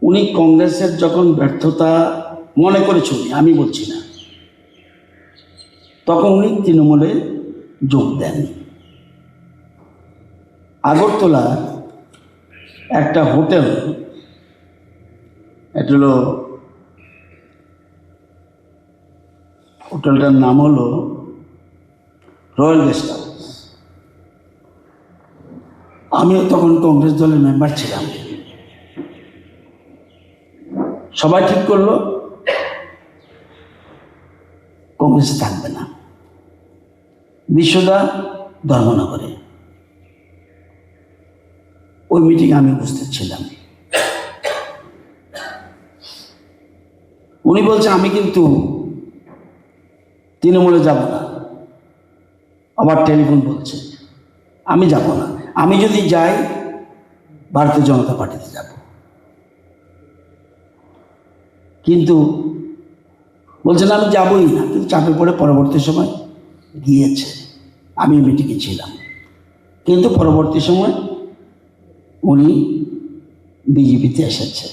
উনি কংগ্রেসের যখন ব্যর্থতা মনে করেছেন, আমি বলছি না, তখন উনি তৃণমূলে যোগ দেন। আগরতলা একটা হোটেল, এটা হলো হোটেলটার নাম হলো রয়্যাল গেস্ট হাউস। আমিও তখন কংগ্রেস দলের মেম্বার ছিলাম। সবাই ঠিক করলো কংগ্রেসে থাকবে না, বিশ্বদা ধর্মনগরে। ওই মিটিং আমি উপস্থিত ছিলাম। উনি বলছেন আমি কিন্তু তৃণমূলে যাব না। আবার টেলিফোন বলছে আমি যাব না, আমি যদি যাই ভারতীয় জনতা পার্টিতে যাব। কিন্তু বলছেন আমি যাবই না, কিন্তু চাপে পড়ে পরবর্তী সময় গিয়েছে। আমি মিটিংয়ে ছিলাম, কিন্তু পরবর্তী সময় উনি বিজেপিতে এসেছে।